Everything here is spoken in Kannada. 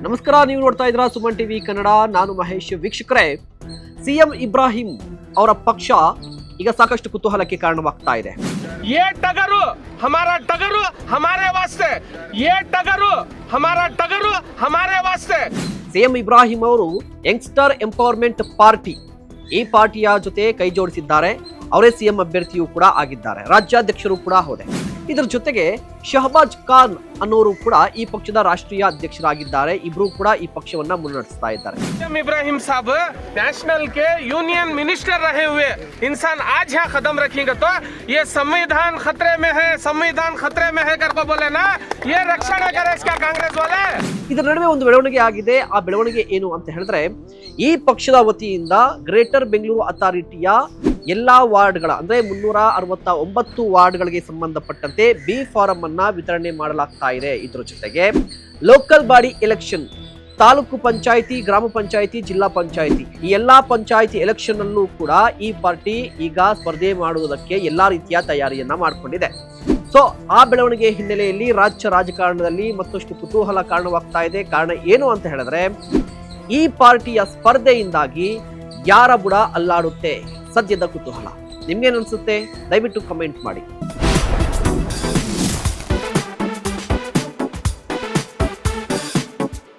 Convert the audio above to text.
ನಮಸ್ಕಾರ, ನೀವು ನೋಡ್ತಾ ಇದ್ದೀರಾ ಸುಮನ್ ಟಿವಿ ಕನ್ನಡ. ನಾನು ಮಹೇಶ್. ವೀಕ್ಷಕರೇ, ಸಿಎಂ ಇಬ್ರಾಹಿಂ ಅವರ ಪಕ್ಷ ಈಗ ಸಾಕಷ್ಟು ಕುತೂಹಲಕ್ಕೆ ಕಾರಣವಾಗ್ತಾ ಇದೆ. ये टगरू हमारा टगरू हमारे वास्ते, ये टगरू हमारा टगरू हमारे वास्ते. ಸಿಎಂ ಇಬ್ರಾಹಿಂ ಅವರು ಯಂಗ್ಸ್ಟರ್ ಎಂಪವರ್ಮೆಂಟ್ ಪಾರ್ಟಿ, ಈ ಪಾರ್ಟಿಯ ಜೊತೆ ಕೈ ಜೋಡಿಸಿದ್ದಾರೆ. ಅವರೇ ಸಿಎಂ ಅಭ್ಯರ್ಥಿಯೂ ಕೂಡ ಆಗಿದ್ದಾರೆ, ರಾಜ್ಯಾಧ್ಯಕ್ಷರು ಕೂಡ ಹೋದೆ. ಇದರ ಜೊತೆಗೆ ಶಹಬಾಜ್ ಖಾನ್ ಅನ್ನೋರು ಕೂಡ ಈ ಪಕ್ಷದ ರಾಷ್ಟ್ರೀಯ ಅಧ್ಯಕ್ಷರಾಗಿದ್ದಾರೆ. ಇಬ್ರು ಕೂಡ ಈ ಪಕ್ಷವನ್ನ ಮುನ್ನಡೆಸ್ತಾ ಇದ್ದಾರೆ. इब्राहिम साहब नेशनल के यूनियन मिनिस्टर रहे हुए इंसान आज यहाँ कदम रखेंगे तो ये संविधान खतरे में है, संविधान खतरे में है करके बोले ना, ये रक्षण करे इसका कांग्रेस वाले. ಇದರ ನಡುವೆ ಒಂದು ಬೆಳವಣಿಗೆ ಆಗಿದೆ. ಆ ಬೆಳವಣಿಗೆ ಏನು ಅಂತ ಹೇಳಿದ್ರೆ, ಈ ಪಕ್ಷದ ವತಿಯಿಂದ ಗ್ರೇಟರ್ ಬೆಂಗಳೂರು ಅಥಾರಿಟಿಯ ಎಲ್ಲಾ ವಾರ್ಡ್ಗಳ ಅಂದ್ರೆ 369 ವಾರ್ಡ್ಗಳಿಗೆ ಸಂಬಂಧಪಟ್ಟಂತೆ ಬಿ ಫಾರಂ ಅನ್ನ ವಿತರಣೆ ಮಾಡಲಾಗ್ತಾ ಇದೆ. ಇದರ ಜೊತೆಗೆ local body election, taluk panchayat, ಗ್ರಾಮ ಪಂಚಾಯಿತಿ, ಜಿಲ್ಲಾ ಪಂಚಾಯಿತಿ, ಈ ಎಲ್ಲಾ ಪಂಚಾಯಿತಿ ಎಲೆಕ್ಷನ್ ಅಲ್ಲೂ ಕೂಡ ಈ ಪಾರ್ಟಿ ಈಗ ಸ್ಪರ್ಧೆ ಮಾಡುವುದಕ್ಕೆ ಎಲ್ಲಾ ರೀತಿಯ ತಯಾರಿಯನ್ನ ಮಾಡಿಕೊಂಡಿದೆ. ಸೊ ಆ ಬೆಳವಣಿಗೆ ಹಿನ್ನೆಲೆಯಲ್ಲಿ ರಾಜ್ಯ ರಾಜಕಾರಣದಲ್ಲಿ ಮತ್ತಷ್ಟು ಕುತೂಹಲ ಕಾರಣವಾಗ್ತಾ ಇದೆ. ಕಾರಣ ಏನು ಅಂತ ಹೇಳಿದ್ರೆ, ಈ ಪಾರ್ಟಿಯ ಸ್ಪರ್ಧೆಯಿಂದಾಗಿ ಯಾರ ಬುಡ ಅಲ್ಲಾಡುತ್ತೆ, ಸದ್ಯದ ಕುತೂಹಲ. ನಿಮ್ಗೇನ್ ಅನ್ಸುತ್ತೆ? ದಯವಿಟ್ಟು ಕಮೆಂಟ್ ಮಾಡಿ.